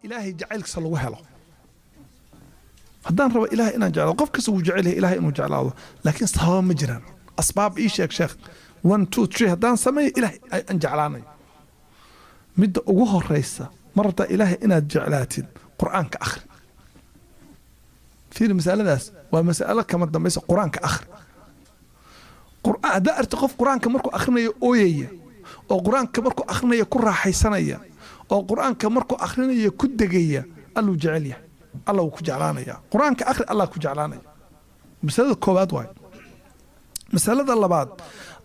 إلهي جعلك صلوا هلا هدان رب إلهي إنا جعله قف كسو جعله إلهي إنه جعله لكن صار مجرى أسباب إيش يا شيخ 1 2 3 هدان سمي إلهي أن جعلاني مد أوجه الرئيسة مرة إلهي إنا جعلاتين قرآن كأخر في المسألة داس ومسألة كما تدميس قرآن كأخر قرآن دا ارتقف قرآن كمركو أخرنا يؤوية أو قرآن كمركو أخرنا يكون راحي سنية أو قرآن كمركو أخرنا يكون دقية الله جعليه الله كجعلانيا قرآن كأخر الله كجعلانيا مسألة الكوبات واحد مسألة الله بعد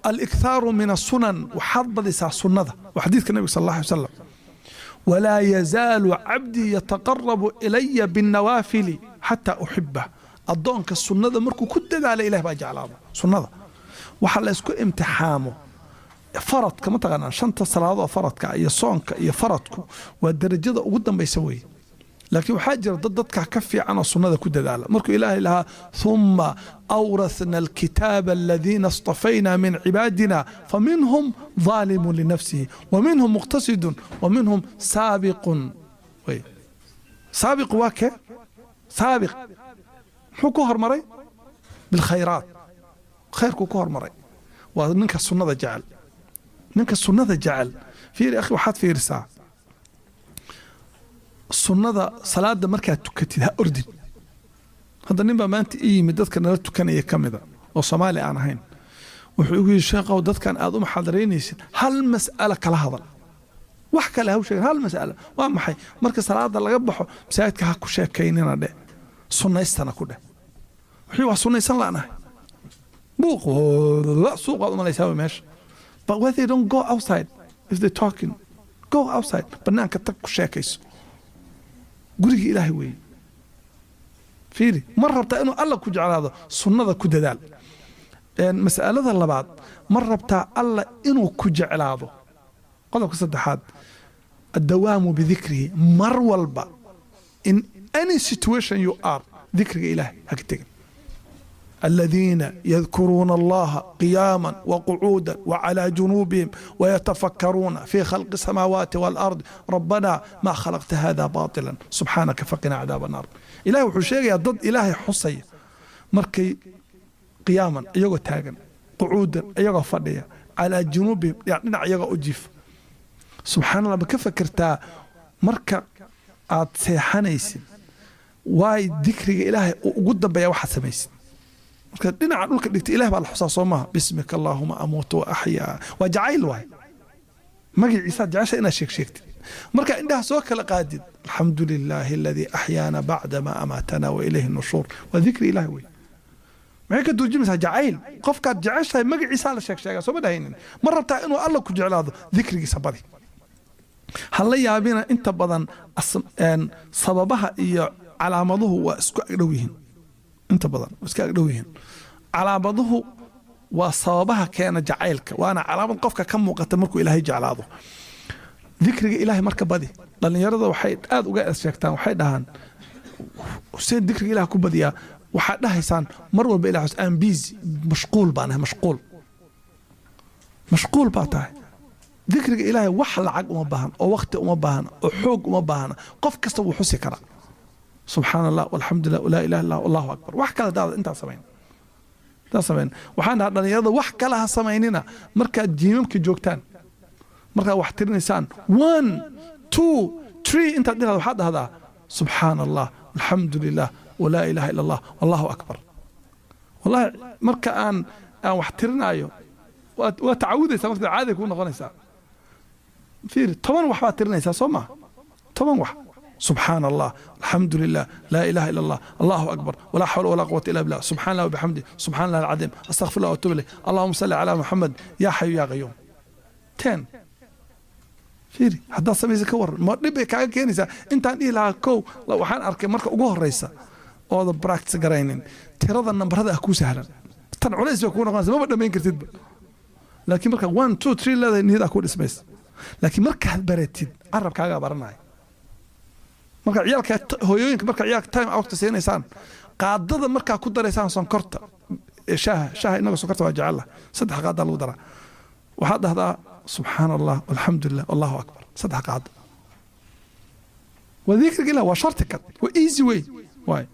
الإكثار من السنن وحض لسا سنة وحديث النبي صلى الله عليه وسلم ولا يزال عبدي يتقرب إلي بالنوافل حتى أحبه الضوء كالسنة مركو كد على إله بجعلانه سنة وحال يسكو امتحامه فرض كما تغنى شنطة صلاة فرض كأي صونك أي فرضك والدرجة قدام بيسوي لكن وحاجر ضدك كفي عن السنة كد ذلك مركو إلهي لها ثم أورثنا الكتاب الذين اصطفينا من عبادنا فمنهم ظالم لنفسه ومنهم مقتصد ومنهم سابق سابق واكه سابق حو كهر مري بالخيرات خير كهر مري ومنك السنة جعل منك السنة جعل في أخي وحاد في رسالة السنة صلاة مركز تكتيها أردن هذا نبى ما أنت مدتك أنا تكني يكمل وصومالي أنا هين وحقول الشيخ ودت كان أظن حاضرين هل مسألة كلا هذا وحكى له شيء هل مسألة وما حي مركز صلاة الله يبحث مساعدك هاكو شيء كيننا ده سنة استنا كده وحيوا سنة استنا أنا بوق لا سوق ما يسوي ماشي but when they don't go outside if they're talking go outside بنانك تكو شيء كيس قولي إلهي وين فيري مرة بتاع إنه الله كجعل هذا سنة كددال يعني مسألة الله بعد مرة بتاع الله إنه كجعل هذا قال لك صدحات الدوام بذكره مر والبا in any situation you are ذكر إلهي هكتك الذين يذكرون الله قياما وقعودا وعلى جنوبهم ويتفكرون في خلق السماوات والأرض ربنا ما خلقت هذا باطلا سبحانك فقنا عذاب النار إلهي وحشيغي ضد إلهي حصي مركي قياما أيغو تاغن قعودا أيغو فرديا على جنوبهم يعني أيغو أجيف سبحان الله بكفكرتا مركا آد سيحانيسين واي ذكري إلهي وقد بيا واحد سميسين دينا عنولك ديكت إله بالحصاص وما باسمك اللهم أموت وأحيا وجعيل واي مجي عيسى جعش إنا شيكت مركا عندها سوك لقادد الحمد لله الذي أحيانا بعدما أماتنا وإليه النشور وذكر إله وي معك ترجي مثلا جعيل قف كات جعش هاي مجي عيسى لشيك سو بدهين مرة بتاع إنه الله كجعل هذا ذكري سبدي هلا يا بينا أنت بدن سببها إيا علامته واسكو أقدويهن انت بدن اسكا أقدويهن علامته وصوابها كان جعيلك وانا علامة قفك كم وقت مركو إلهي جعل هذا ذكر إلهي مركب بدي لأن يرضى وحيد آد وقاء أسفيكتان وحيد دهان وسين ذكر إلهي كبديا وحيد دهيسان مروا بإله حسان بيزي مشغول بانه مشغول باتاه ذكر إلهي وحل عق ومباهن أو وقت ومباهن أو حوق ومباهن قف كسته وحسي كرا سبحان الله والحمد لله ولا إله إلا الله والله أكبر وحكى هذا أنت سمين ده سمين وحنا هذا يرضى وحكى لها سميننا مركا جيمك جوكتان مركا وحتر نسان 1 2 3 أنت عندنا واحد هذا سبحان الله الحمد لله ولا إله إلا الله والله أكبر والله مركا أن وحترنا أيوه وتعودي سمعت عادي يكون غنيسا في طبعا وحبات ترنيسا صوما طبعا وح سبحان الله الحمد لله لا إله إلا الله الله أكبر ولا حول ولا قوة إلا بالله سبحان الله وبحمده سبحان الله العظيم أستغفر الله وأتوب إليه اللهم صل على محمد يا حي يا قيوم 10 فيري حدا سميزي كور ما نبي كاكينيسا انت عندي لها كو لو waxaan arkay marka ugu horeysa oo practice garaynin tirada nambarada ku sahlan tan culays ku noqonaysa ma dhameyn kartid laakiin marka 1 2 3 la nida ku dhismays laakiin marka had baratid arabkaaga baranay marka ciyalka hooyooyinka marka ciyalka time out siinaysan qaadada marka ku dareysaan sonkorta shaaha inaga sonkorta waa jecel saddex qaada lagu dara waxa dhahdaa سبحان الله والحمد لله والله أكبر صدق قاعد وذكر الله وشرطك وإيزي وي واي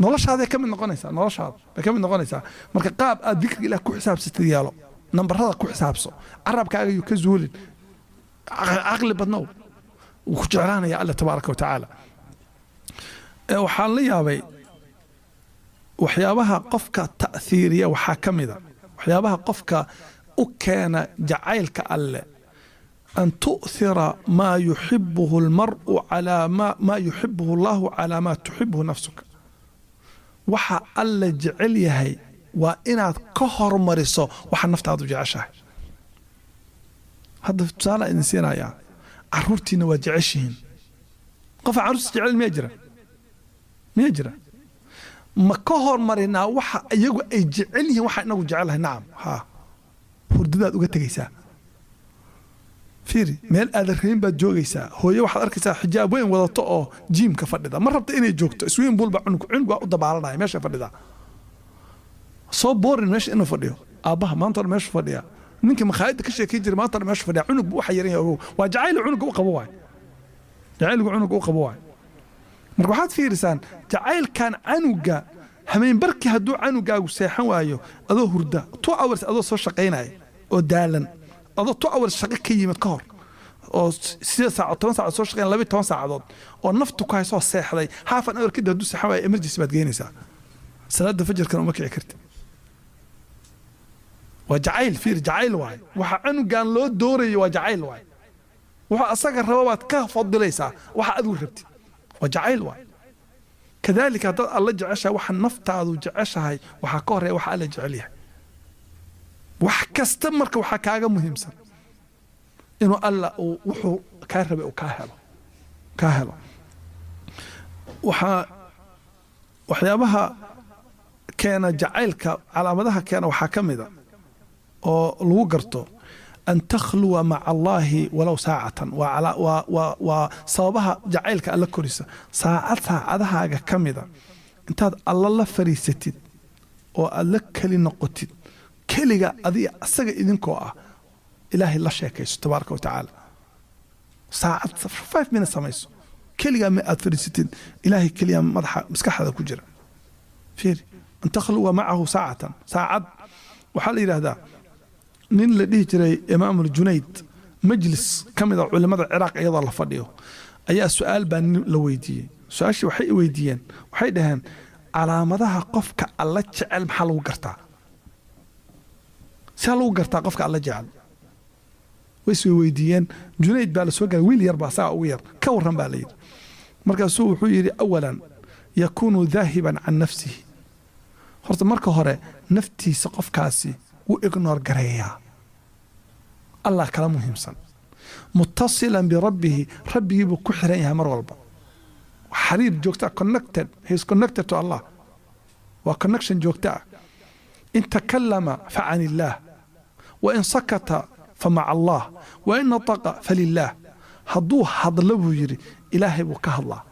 نولش هذا كم من نقنيسا نولش هذا كم من نقنيسا مركب قاب ذكر الله كو حساب ستريالو نمبر هذا كو حسابسو عرب كاغا يكزول عقل بدنو وجعلنا يا الله تبارك وتعالى waxaan la yaabay waxyaabaha qofka ta'thiiriya waxa kamida waxyaabaha qofka u keena jacaylka alle an tu'thira ma yuhibbuhu al-mar'u ala ma yuhibbuhu Allah ala ma tuhibbuhu nafsuka waxa alle jecel yahay waa inaad ka hormariso waxa naftaadu jeceshahay hadda tusaale in siinaya caruurtiina waa jeceshiin qof caruus jecel ma jira نجرة ما كهر مرينا وح يجو يجعله وح إنه جعله نعم ها فردنا وقت جيسا فيري مال أدركين بتجوجيسا هو يوح أركيسا حجاب وين ولا طاقة جيم كفردا مرة بتأني جوكت سوين بول عنق وقضب على ماشي فردا صوب بور ماشي إنه فرديه أباه ما انطر ماشي فرديه منك مخايد كشيء كيجري ما انطر ماشي فرديه عنق بوح يريه هو وجعله عنق وقبواي جعله عنق وقبواي marka waxaad fiirisaan jacaylkan canuga hameen barkii hadduu canugaagu seexan waayo adoo hurda 2 hours adoo soo shaqaynaya oo daalan adoo 2 hours shaqo ka yimid ka hor oo 6 saacadood 10 saacadood soo shaqayn 12 saacadood oo naftu ka soo seexday half an hour kadib hadduu seexan waayo emergency baad geynaysaa salaada fajrkan uma kici kartid waa jacayl fiir jacayl waay waxa canugan loo doorayo waa jacayl waay waxa asaga rabo baad ka fadilaysaa waxa aad u rabtid وجعيل واي كذلك هذا الله جعشها وح النفط هذا جعشها وحكاره وح الله جعليها وحكستمرك وحكاجة مهم سن إنه الله وحو كهرب وكاهلة وحيابها كان جعيلك على مدها كان وحكم ذا والوقرته أن تخلو مع الله ولو ساعة وعلى وصابها جعلك الله كريسة ساعتها كمذا أنت الله فريستي والله كلي نقطي كلي أذي أسجع إذن كوا إلهي الله شاكي تبارك وتعالى ساعة 5 من السمايس كلي 100 فريستي إلهي كلي مضحى مسكح هذا كجرا فير أن تخلو معه ساعة وحال إلى هذا nin la dhihi jiray imaam al-Junayd majlis kamida culimada Iraq iyada la fadhiyo ayaa su'aal baan la weydiiyay su'aashi waxay weydiiyeen waxay dhahaan calaamadaha qofka alla jecel maxaa lagu gartaa si lagu gartaa qofka alla jecel way soo weydiiyeen Junayd baa la soo galay wiil yar baa saa ugu yar ka waran baa la yiri markaasuu wuxuu yiri awalan yakunu dhahiban an nafsihi horta marka hore naftiisa qofkaasi وإغنور قرية الله كلام مهم سن متصلا بربه ربه بكحريها مرولبا وحرير جوكتا connected he is connected to Allah وconnection جوكتا إن تكلم فعن الله وإن سكت فمع الله وإن نطق فلله هضوه هضلبه يري إلهي بكه الله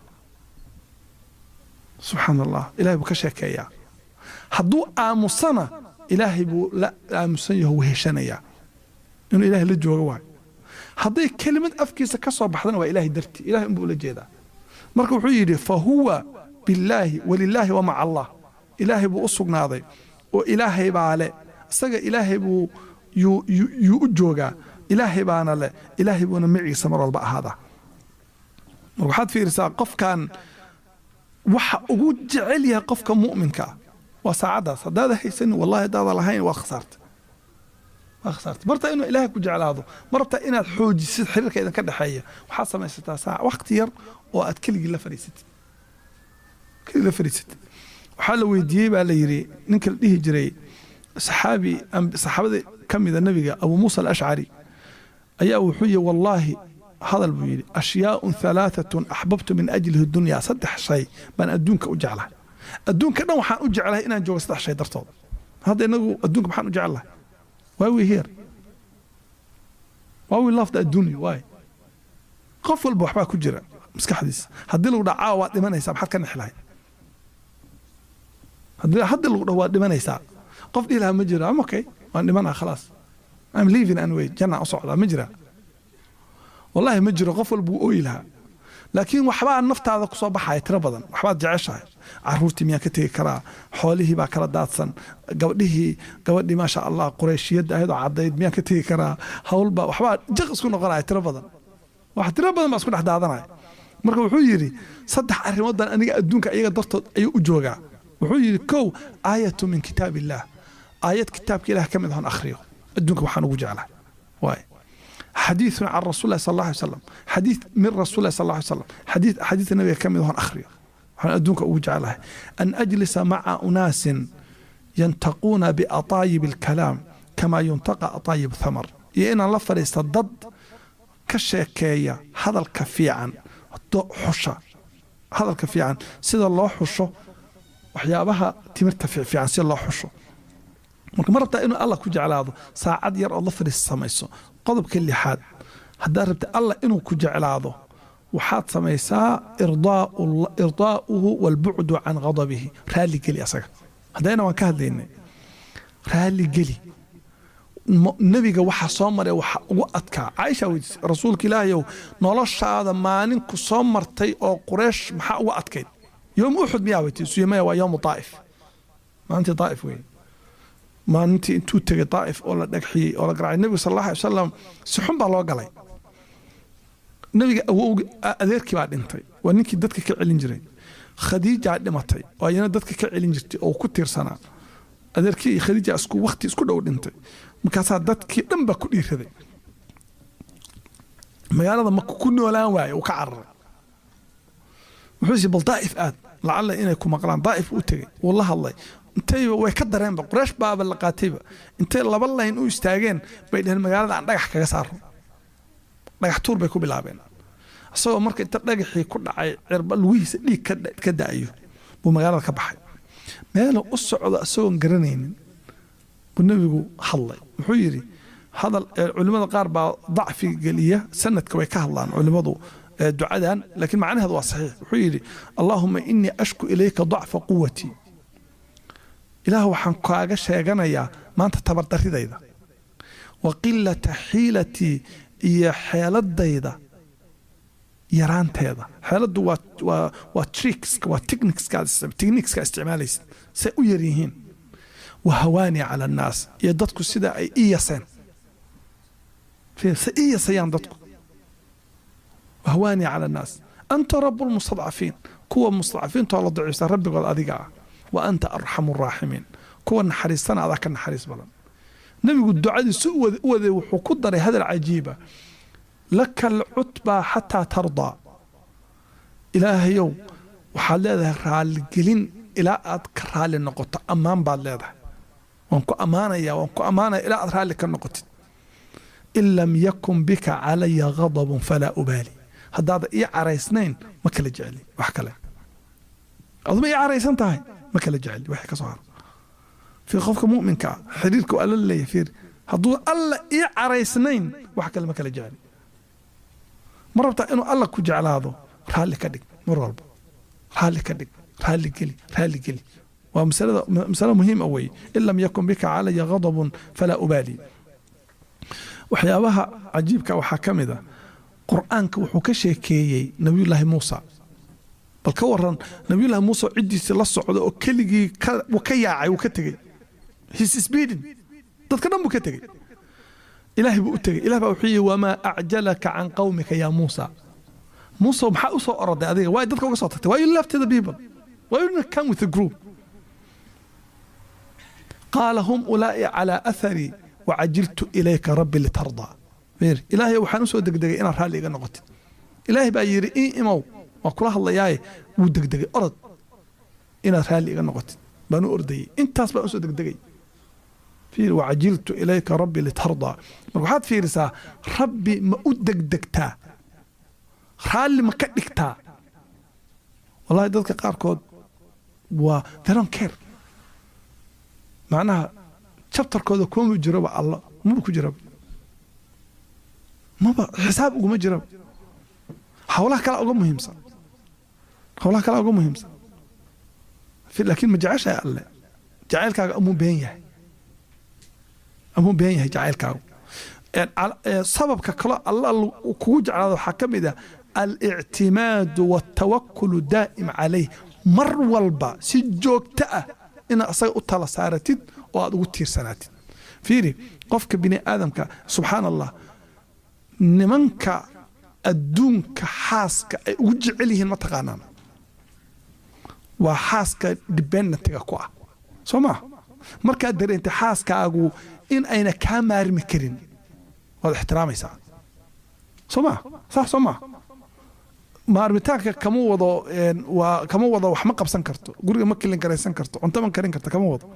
سبحان الله إلهي بكشكيا هضوه آمصنا إلهي بو لا آمسنيه هو هشانيا إنه إلهي لجوا واي هذه كلمة أفكيس كسر بحضنا وإلهي درتي إلهي بو لجيدا مركب حيدي فهو بالله ولله ومع الله إلهي بو أصق ناضي وإلهي بعلى سجى إلهي بو يوجوجا إلهي بعنا له إلهي بو نمعي سمر الباء هذا وحد في رسالة قف كان وح وجود جعلها قف كمؤمن وسعادة صدادة حسن والله هذا لهين وخسرت مرتا إنه إلهك وجعل هذا مرتا إنه الحوج يصير حركة إذا كان حية وحصل ما 6 ساعة وقت ير وأتكلم إلا فريست كل فريست وحال ويديب على يري ننكر ليه جري صحابة كم إذا النبي أبو موسى الأشعري أي وحية والله هذا البيري أشياء 3 أحببت من أجله الدنيا صدح شيء من أدونك أجعله أدونك أنا وحان أجعله إن جو صدح شيء درتو هذا إنه أدونك وحان أجعله why we here why we love the الدنيا why قفل بوحبا كجرا مسك حديث هدي لو دعاء وقت ما نيسا بحد كان نحلاي هدي لو وقت ما نيسا قف لها مجرى اوكي وانا ما خلاص I'm leaving anyway جنة أصعد مجرى والله مجرى قفل بو لها laakiin waxbaa naftaada ku soo baxaya tiro badan waxbaad jeceshahay caruurtii miyaa ka tegi karaa xoolihii baa kala daadsan gabadhii maasha allah qurayshyada ahayd oo cadayd miyaa ka tegi karaa hawlba waxbaa jiq isku noqonaya tiro badan wax tiro badan baa isku dhex daadanaya marka wuxuu yidhi saddex arrimooddan aniga adduunka iyaga dartood ayuu u joogaa wuxuu yidhi kow aayatu min kitaab illaah aayad kitaabka ilaah ka mid ahon akhriyo adduunka waxaan ugu jeclahay waay حديث عن رسول الله صلى الله عليه وسلم حديث من رسول الله صلى الله عليه وسلم حديث النبي كم هون أخريه أدونك أوجعله أن أجلس مع أناس ينتقون بأطايب الكلام كما ينتقى أطايب الثمر يأنا الله فريست الضد كشكاية هذا الكفيعا حشة هذا الكفيعا سيد الله حشه وحيابها تمرتفع في عن سيد الله حشه مرة إنه الله كجعل هذا ساعد يرى الله فريست سميسه qodobka lixaad haddaad rabta allah inuu ku jeclaado waxaad samaysaa irdaa'uhu walbucdu can ghadabihi raalligeli asaga haddayna waan ka hadlaynay raalligeli nebiga waxa soo maray waxa ugu adkaa caaisha weydiisay rasuulka ilaahayow noloshaada maalinku soo martay oo quraysh maxaa ugu adkayd yoom uxud miyaa weytay suyamaya waa yoomu daa'if maalintii daa'if weeye maalintii intuu tegay daa'if oo la dhagxiyey oo la garaacay nebiga sal allahu alay wasalam si xun baa loo galay nebiga awowgi adeerkii baa dhintay waa ninkii dadka ka celin jiray khadiijaa dhimatay oo ayana dadka ka celin jirtay oo ku tiirsanaa adeerkii iyo khadiija waqti isku dhow dhintay markaasaa dadkii dhan baa ku dhiiraday magaalada ma ku noolaan waaye uu ka cararay wuxuu yidhi bal daa'if aad lacalla inay ku maqlaan daa'if u tegey wuu la hadlay intay way ka dareenba quraash baaba la qaatayba intay laba layn u istaageen bay dhaheen magaalada aan dhagax kaga saarno dhagax tuur bay ku bilaabeen asagoo marka inta dhagaxii ku dhacay cirba lugihiisa dhiig ka da'ayo buu magaalada ka baxay meel u socdo asagoon garanaynin buu nebigu hadlay wuxuu yidhi hadal culimmada qaar baa dacfi geliya sanadka way ka hadlaan culimmadu ducadan laakiin macnaheedu waa saxiix wuxuu yidhi allaahuma innii ashku ilayka dacfa quwatii ilaah waxaan kaaga sheeganayaa maanta tabardaridayda wa qilata xiilatii iyo xeeladayda yaraanteeda xeeladdu waa trickska waa techniqueska isticmaalaysa say u yar yihiin wa hawaanii cala annaas iyo dadku sida ay ii yaseen say ii yasayaan dadku wa hawaanii cala annaas anta rabu lmustadcafiin kuwa mustadcafiintoo la daciifsa rabbigood adiga ah وأنت أرحم الراحمين كون حريصنا هذا كان حريص بلن نبي الدعاء سوء وذي وحقدر هذا العجيبة لك العتبى حتى ترضى إلى يوم وحال هذا رالقلين إلى أذكر هذه النقطة أمام بعد هذا وانكو أمانة يا وانكو أمانة إلى أذكر هذه النقطة إن لم يكن بك علي غضب فلا أبالي هذا إيه عريسنين ما كل جعلي وحكى له أظن إيه عريسان تاهي ما كلا جعل وحي كصار في خوفك مؤمن كا حريرك وقال الله يفير هدو الله إيه عريسنين وحكى ما كلا جعل مرة بتاع إنه الله كجعل هذا رالي كدك مرة رالي كدك رالي قلي ومسألة مهمة أوي إن لم يكن بك علي غضب فلا أبالي وحيابها عجيبك وحكم ذا قرآنك وحكشيكي نبي الله موسى bal ka waran nabiyullaahi muuse cidiisa la socdo oo keligii ka yaacay uu ka tagay his speeding dadka dhan buu ka tagay ilaahay buu u tagay ilaah baa wuxuu yiri wama a'jalaka an qawmika ya Musa Musa maxaa u soo orday adiga way dadka uga soo tagtay why you left the people why you not come with the group قال هم أولئك على أثري وعجلت إليك ربي لترضى إلهي waxaan u soo degdegay inaan raali iga noqotid ilaahay baa yiri imow وكل الله ياي ودق أرض إن رالي نقطة بنو أردي أنت أصبح أسود دقي في وعجلت إليك ربي لترضى مرحات في رسالة ربي ما أدق دقتا رالي ما كدقتا والله ذلك قاركود و they don't care معناها شابتر كود كون يجرب الله مو بكجرب ما حسابه ما جرب حولها كلا أقوم مهم صار حولها كلا أقوم مهم صار لكن ما جعلش يا الله جعلك أمو بينه أمو بينه جعلك يعني سبب كلا الله كوج على حكم إذا الاعتماد والتوكل دائم عليه مر والبا سجوكتا إن أصيء التلا سارتد وأدوتير سناتد فيري قفك بني آدمك سبحان الله نمنك الدونك حاسك وجعليه المتقانان وحاسك دبنتك كوا سمع markaa dareentay xaaskaagu in ayna kaa maarmi karin waad ixtiraamaysaa soma sax soma maarmitaanka kama wado wax ma qabsan karto guriga ma kilin garaysan karto cunto ma karin karto kama wado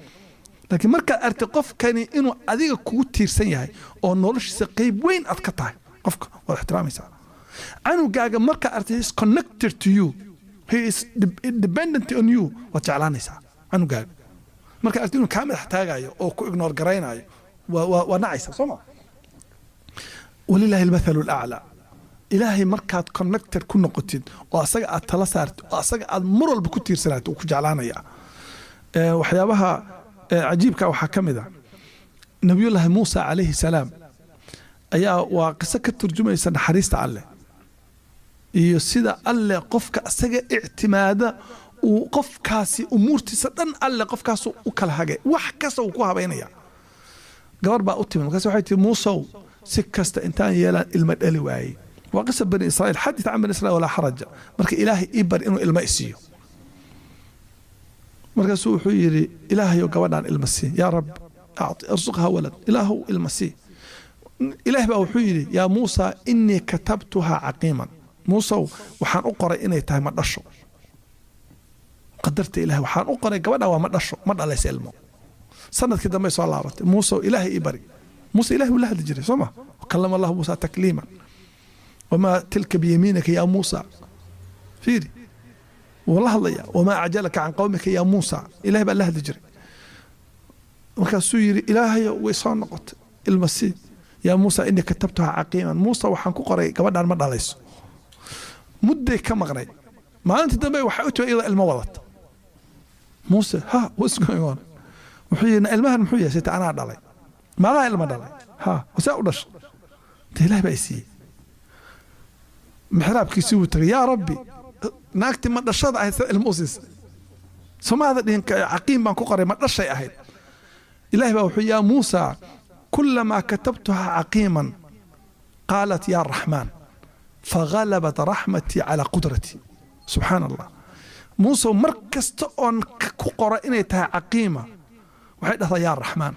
laakiin markaa arti qofkani inuu adiga kugu tiirsan yahay oo noloshiisa qayb weyn aad ka tahay qofka waad ixtiraamaysaa canugaaga markaa arti is connected to you he is dependent on you waad jeclaanaysaa canugaaga marka arti inuu kaa madax taagayo oo ku ignore garaynayo waa nacaysa soo ma walilaahi almathalu alaclaa ilaahay markaad connected ku noqotid oo asaga aad tala saartid oo asaga aad mar walba ku tiirsanaato uu ku jeclaanaya waxyaabaha cajiibka waxaa ka mid ah nabiyullaahi muusa calayhi salaam ayaa waa qiso ka turjumaysa naxariista alleh iyo sida alleh qofka asaga ictimaada uu qofkaasi umuurtiisa dhan alle qofkaas u kala hagay wax kasta uu ku habeynaya gabar baa u timid markaas waxay tii muusow si kasta intaan yeelaan ilma dhali waayey waa qisa bani israa'iil xadith can bani israa'iil walaa xaraja marka ilaahay ii bar inuu ilma isiiyo markaasuu wuxuu yidhi ilaahayow gabadhaan ilma sii yaa rab arsuqha walad ilaahow ilma sii ilaah baa wuxuu yidhi yaa muusa innii katabtuhaa caqiiman muusow waxaan u qoray inay tahay ma dhasho قدرت إله وحان أقرأ قبل وما دشوا ما دل يسلموا سنة كده ما يسوى الله موسى إله إبري موسى إله ولا هذا جري سمع وكلم الله موسى تكليما وما تلك بيمينك يا موسى فيري والله الله وما أعجلك عن قومك يا موسى إله بالله هذا جري وكان سيري إلهي ويصان نقط المسيح يا موسى إني كتبتها عقيما موسى وحان أقرأ قبل ما دل يسوى مدة كم غري ما أنت دمي وحقته إلى المولد موسى ها what's going on وحينا المهن محوية سيت أنا علي ما لا علم علي ها وسأقولش تلاقي بيسي محراب كيسوي يا ربي ناكتي ما نشاط على المؤسس ثم هذا عقيم بان كقري ما نشاء أهل إلهي بوحي يا موسى كلما كتبتها عقيما قالت يا الرحمن فغلبت رحمتي على قدرتي سبحان الله موسى مركز تؤن كقرأ إني تها عقيمة وحيد هذا يا الرحمن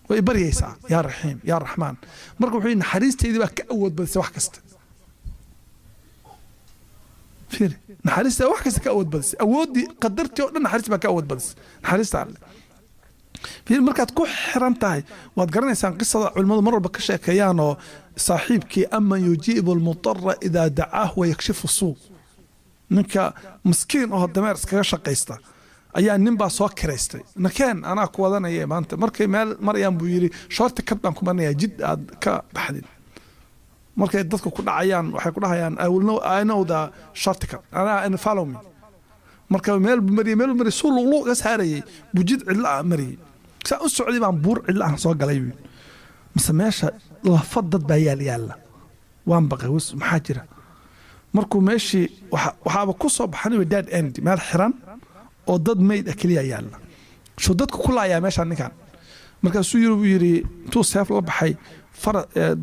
ويبري يسعى يا رحيم يا الرحمن مركز وحيد نحريستي إذا بك أود بس وحكست فيري نحريستي وحكست كأود بس أودي قدرتي وقلنا نحريستي بك أود بس نحريستي على في المركز تكون حرمتها وتقرني سان قصة علماء مرة بكشة كيانو صاحبك أما يجيب المضطر إذا دعاه ويكشف السوء ninka miskiin oo dameer iskaga shaqaysta ayaa nin baa soo kireystay nakeen anaa ku wadanaya maanta markay meel marayaan buu yiri shorti kad baan ku marnaya jid aad ka baxdin markay dadku ku dhacayaan waxay ku dhahayaan I know the shortcut ana follow me marka meel mari sulu gas haarayay bujid cilla mari saa u socday baan buur cilla soo galay mise meesha la fadad baa yaala waan baqay maxaa jira markuu meeshii waxaaba ku soo baxay dead end meel xiran oo dad meyd kaliya yaala soo dadku ku laayaa meesha ninkan markaasuu yiri intuu seef la baxay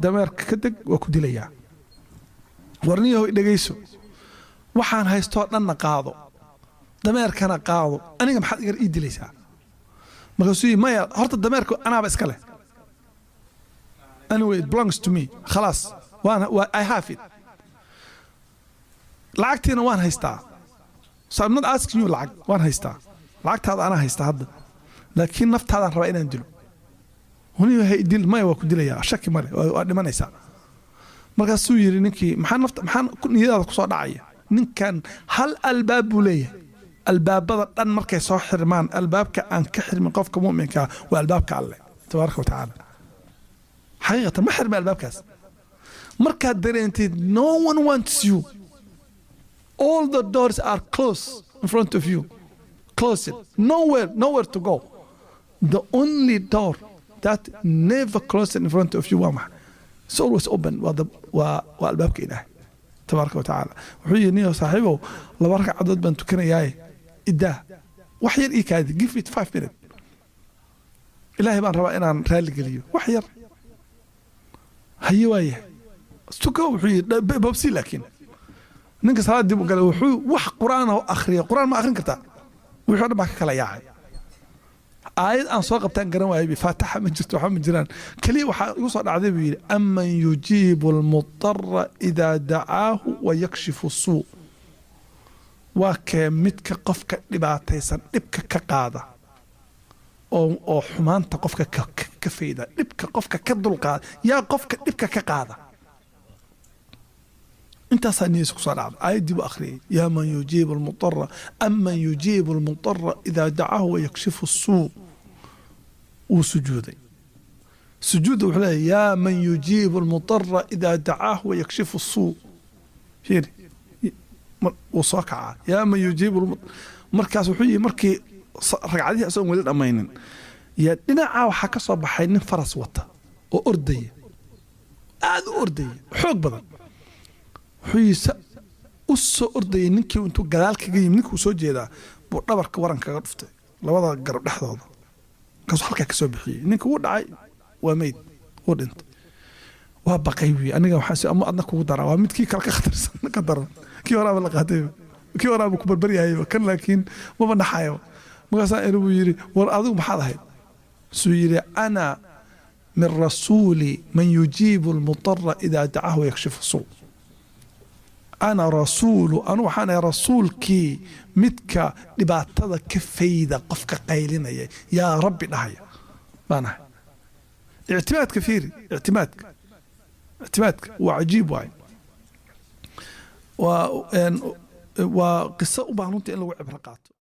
dameerka ka deg waa ku dilayaa warniyo dhageyso waxaan haysto dhan qaado dameerkana qaado aniga maxaad iga ii dilaysaa markaasuu maya horta dameerku anaaba iska leh anyway it belongs to me خلاص وانا I have it lacagtiina waan haystaa so I'm not asking you lacag waan haystaa lacagtaada anaa haystaa hadda laakiin naftaadaan rabaa inaan dilo huni waxay dil maya waa ku dilayaa shaki male waa dhimanaysaa markaasuu yiri ninkii maxaa niyadaada kusoo dhacaya ninkan hal albaab buu leeyahay albaabada dhan markay soo xirmaan albaabka aan ka xirmin qofka mu'minka waa albaabka alle tabaaraka wa tacaala xaqiiqatan ma xirma albaabkaas markaad dareentid no one wants you all the doors are closed in front of you closed nowhere to go the only door that never closed in front of you it's always open والباب إله tabaaraka wa tacaala wuxuu yidhi niyo saaxiibow laba ragcadood baan tukanayaaye iddaa wax yar ii kaadi give it 5 minutes ilaahay baan rabaa inaan raali geliyo wax yar haye waayahay tuko wuxuu yidhi babsi laakiin ninka salaad dib u galay wuxuu wax quraan oo akhriyo quraan ma akhrin kartaa wuxuu dhan baa ka kala yaacay aayad aan soo qabtaan garan waayay faataxa ma jirto waxa ma jiraan kaliya waxa igu soo dhacday buu yidhi amman yujiibu almudarra idaa dacaahu wa yakshifu suu waa kee midka qofka dhibaataysan dhibka ka qaada oo xumaanta qofka ka fayda dhibka qofka ka dulqaada yaa qofka dhibka ka qaada انت صانيس كصار عادي باخري يا من يجيب المضطر اما يجيب المضطر اذا دعاه ويكشف السوء وسجودي سجوده وحلا يا من يجيب المضطر اذا دعاه ويكشف السوء هير وصاكعه يا من يجيب مركز وحي مركي رقعدي اسو ولد امينن يا دينعا waxa ka soo baxay nin faras wata oo ordaya aad ordaya xoog badan xuyiisa u soo ordayay ninkii intuu gadaal kaga yimid ninkuu soo jeedaa buu dhabarka waran kaga dhuftay labada garab dhexdooda kaasoo halkaa ka soo bixiyey ninka uu dhacay waa meyd uu dhintay waa baqay wi aniga waxaan si ama adna kugu daraa waa midkii kale ka khatarsan ka daran kii horaaba la qaatay kii horaaba ku barbaryahay kan laakiin ma naxayo markaasaa inuu yiri war adigu maxaad ahayd suu yiri ana min rasuuli man yujiibu almudarra idaa dacaahu yakshifu suu أنا رسول أنا وحنا رسولك متك لبعتذا كفيدة قفك قيلنا يا ربي نهاية ما نهاية اعتماد كثير اعتمادك وعجيب واي وقصة وبعنوتي إلا وعبرقات